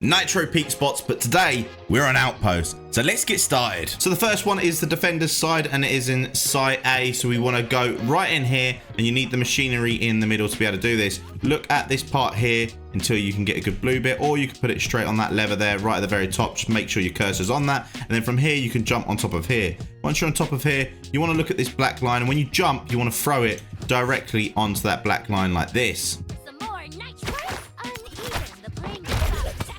Nitro peak spots, but today we're on Outpost. So let's get started. So the first one is the defender's side, and it is in site A. So we want to go right in here, and you need the machinery in the middle to be able to do this. Look at this part here until you can get a good blue bit, or you can put it straight on that lever there, right at the very top. Just make sure your cursor's on that, and then from here you can jump on top of here. Once you're on top of here, you want to look at this black line, and when you jump, you want to throw it directly onto that black line like this.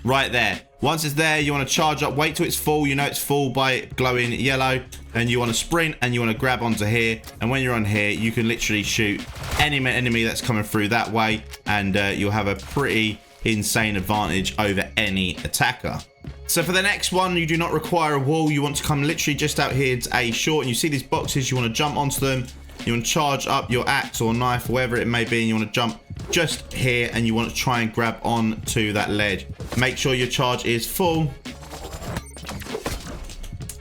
Right there. Once it's there, you want to charge up, wait till it's full. You know it's full by glowing yellow, and you want to sprint and you want to grab onto here, and when you're on here you can literally shoot any enemy that's coming through that way, and you'll have a pretty insane advantage over any attacker. So for the next one, you do not require a wall. You want to come literally just out here to A short, and you see these boxes, you want to jump onto them. You want to charge up your axe or knife, whatever it may be, and you want to jump just here, and you want to try and grab on to that ledge. Make sure your charge is full,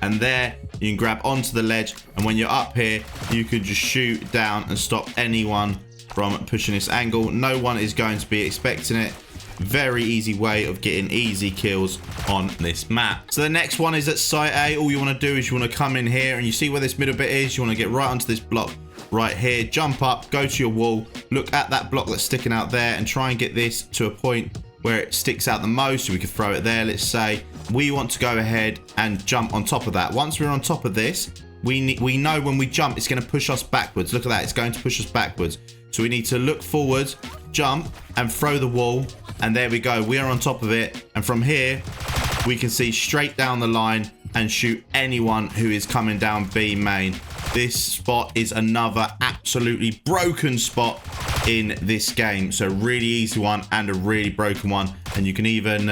and there you can grab onto the ledge, and when you're up here you can just shoot down and stop anyone from pushing this angle. No one is going to be expecting it. Very easy way of getting easy kills on this map. So the next one is at site A. All you want to do is you want to come in here, and you see where this middle bit is. You want to get right onto this block right here, jump up, go to your wall, look at that block that's sticking out there, and try and get this to a point where it sticks out the most, so we can throw it there. Let's say we want to go ahead and jump on top of that. Once we're on top of this, we know when we jump it's going to push us backwards. Look at that, it's going to push us backwards, so we need to look forwards, jump and throw the wall, and there we go, we are on top of it. And from here we can see straight down the line and shoot anyone who is coming down B main. This spot is another absolutely broken spot in this game. So really easy one and a really broken one. And you can even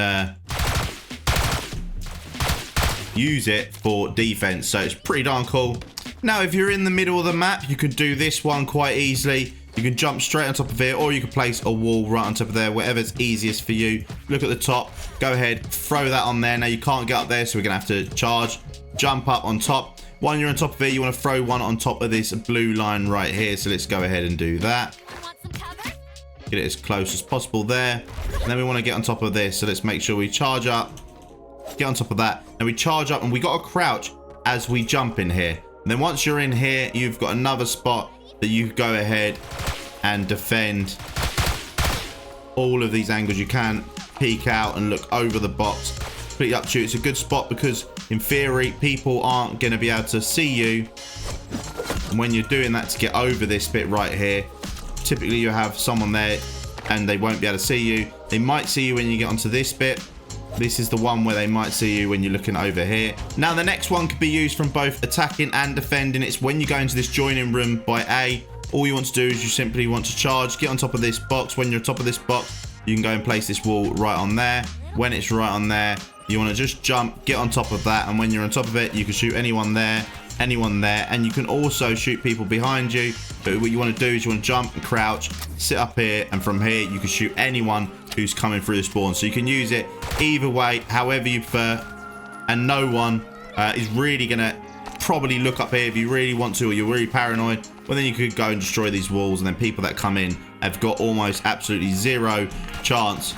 use it for defense. So it's pretty darn cool. Now, if you're in the middle of the map, you can do this one quite easily. You can jump straight on top of it, or you can place a wall right on top of there, whatever's easiest for you. Look at the top, go ahead, throw that on there. Now you can't get up there, so we're gonna have to charge, jump up on top. When you're on top of it, you want to throw one on top of this blue line right here. So let's go ahead and do that. Get it as close as possible there. And then we want to get on top of this. So let's make sure we charge up, get on top of that, and we charge up, and we got to crouch as we jump in here. And then once you're in here, you've got another spot that you go ahead and defend all of these angles. You can peek out and look over the box. Completely up to you. It's a good spot because in theory people aren't going to be able to see you, and when you're doing that to get over this bit right here, typically you have someone there and they won't be able to see you. They might see you when you get onto this bit. This is the one where they might see you when you're looking over here. Now the next one could be used from both attacking and defending. It's when you go into this joining room by A. All you want to do is you simply want to charge, get on top of this box. When you're on top of this box, you can go and place this wall right on there. When it's right on there, you want to just jump, get on top of that, and when you're on top of it, you can shoot anyone there, and you can also shoot people behind you. But what you want to do is you want to jump and crouch, sit up here, and from here you can shoot anyone who's coming through the spawn. So you can use it either way, however you prefer, and no one is really going to probably look up here if you really want to, or you're really paranoid. Well, then you could go and destroy these walls, and then people that come in have got almost absolutely zero chance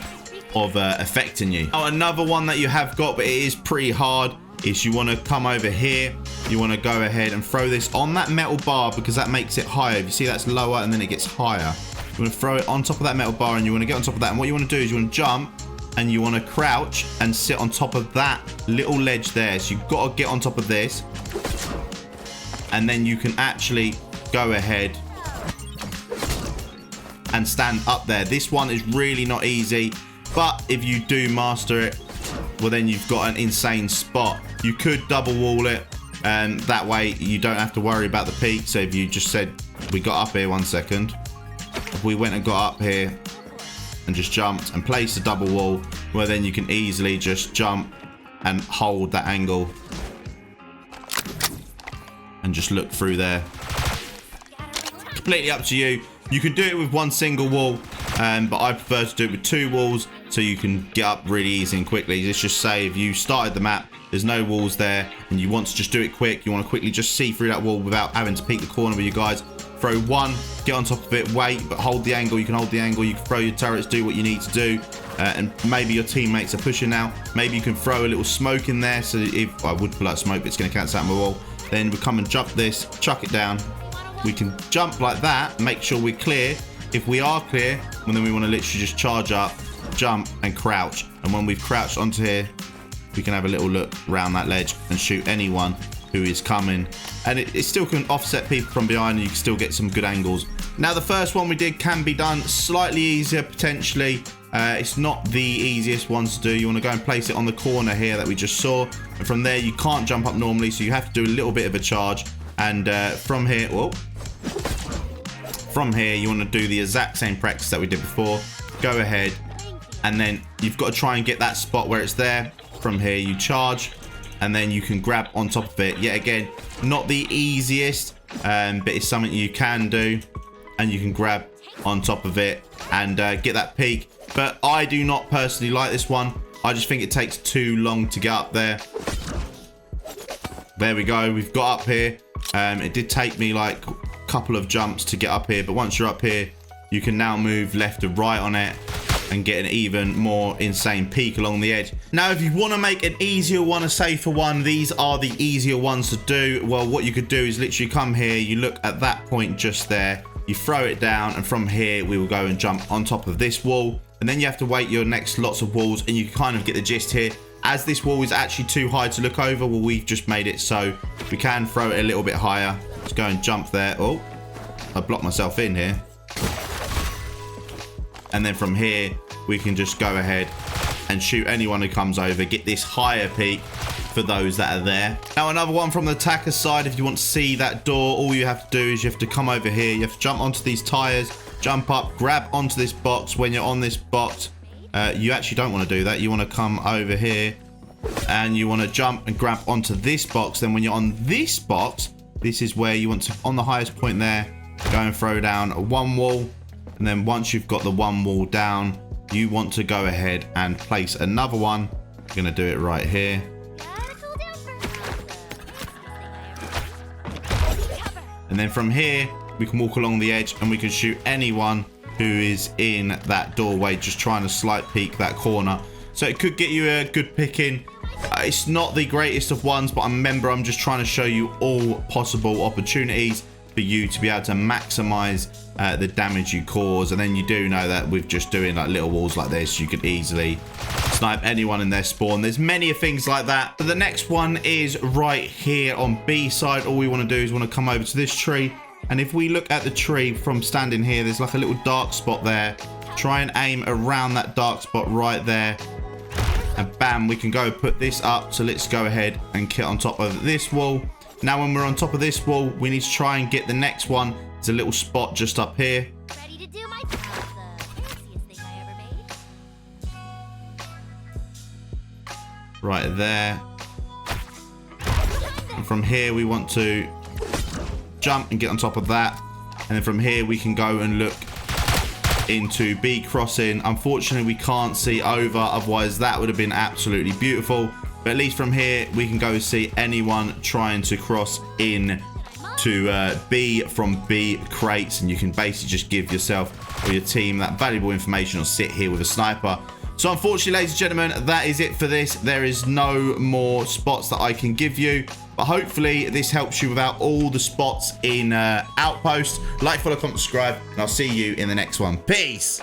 of affecting you. Oh, another one that you have got, but it is pretty hard, is you want to come over here. You want to go ahead and throw this on that metal bar, because that makes it higher. If you see, that's lower and then it gets higher. You want to throw it on top of that metal bar, and you want to get on top of that, and what you want to do is you want to jump and you want to crouch and sit on top of that little ledge there. So you've got to get on top of this, and then you can actually go ahead and stand up there. This one is really not easy, but if you do master it, well, then you've got an insane spot. You could double wall it, and that way you don't have to worry about the peak. So if you just said, we got up here, 1 second, if we went and got up here and just jumped and placed a double wall, well, then you can easily just jump and hold that angle and just look through there. Completely up to you. You can do it with one single wall, but I prefer to do it with 2 walls, so you can get up really easy and quickly. Let's just say if you started the map, there's no walls there, and you want to just do it quick, you want to quickly just see through that wall without having to peek the corner with you guys. Throw one, get on top of it, wait, but hold the angle. You can hold the angle, you can throw your turrets, do what you need to do. and maybe your teammates are pushing now. Maybe you can throw a little smoke in there. So if I would pull out smoke, but it's going to cancel out my wall. Then we come and jump this, chuck it down. We can jump like that, make sure we're clear. If we are clear, well, then we want to literally just charge up, jump, and crouch. And when we've crouched onto here, we can have a little look around that ledge and shoot anyone who is coming. And it still can offset people from behind, and you can still get some good angles. Now, the first one we did can be done slightly easier, potentially. It's not the easiest one to do. You want to go and place it on the corner here that we just saw. And from there, you can't jump up normally, so you have to do a little bit of a charge. And from here, whoa. From here, you want to do the exact same practice that we did before. Go ahead, and then you've got to try and get that spot where it's there. From here, you charge, and then you can grab on top of it. Yet again, not the easiest, but it's something you can do, and you can grab on top of it and get that peak. But I do not personally like this one. I just think it takes too long to get up there. There we go. We've got up here. It did take me like a couple of jumps to get up here, but once you're up here, you can now move left to right on it and get an even more insane peak along the edge. Now, if you want to make an easier one, a safer one, these are the easier ones to do. Well, what you could do is literally come here, you look at that point just there, you throw it down, and from here we will go and jump on top of this wall. And then you have to wait your next lots of walls, and you can kind of get the gist here. As this wall is actually too high to look over, well, we've just made it so we can throw it a little bit higher. Let's go and jump there. Oh, I blocked myself in here. And then from here, we can just go ahead and shoot anyone who comes over, get this higher peak for those that are there. Now, another one from the attacker side, if you want to see that door, all you have to do is you have to come over here. You have to jump onto these tires, jump up, grab onto this box. When you're on this box, you actually don't want to do that. You want to come over here and you want to jump and grab onto this box. Then when you're on this box, this is where you want to, on the highest point there, go and throw down one wall. And then once you've got the one wall down, you want to go ahead and place another one. I'm going to do it right here. And then from here, we can walk along the edge and we can shoot anyone who is in that doorway, just trying to slight peek that corner. So it could get you a good pick in. It's not the greatest of ones, but remember, I'm just trying to show you all possible opportunities for you to be able to maximize the damage you cause. And then you do know that with just doing like little walls like this, you could easily snipe anyone in their spawn. There's many things like that. But the next one is right here on B side. All we want to do is want to come over to this tree, and if we look at the tree from standing here, there's like a little dark spot there. Try and aim around that dark spot right there, and bam, we can go put this up. So let's go ahead and get on top of this wall. Now, when we're on top of this wall, we need to try and get the next one. It's a little spot just up here. Ready to do my job. The fanciest thing I ever made. Right there. And from here, we want to jump and get on top of that. And then from here, we can go and look into B crossing. Unfortunately, we can't see over. Otherwise, that would have been absolutely beautiful. But at least from here, we can go see anyone trying to cross in to B from B crates. And you can basically just give yourself or your team that valuable information or sit here with a sniper. So unfortunately, ladies and gentlemen, that is it for this. There is no more spots that I can give you. But hopefully, this helps you without all the spots in Outpost. Like, follow, comment, subscribe. And I'll see you in the next one. Peace!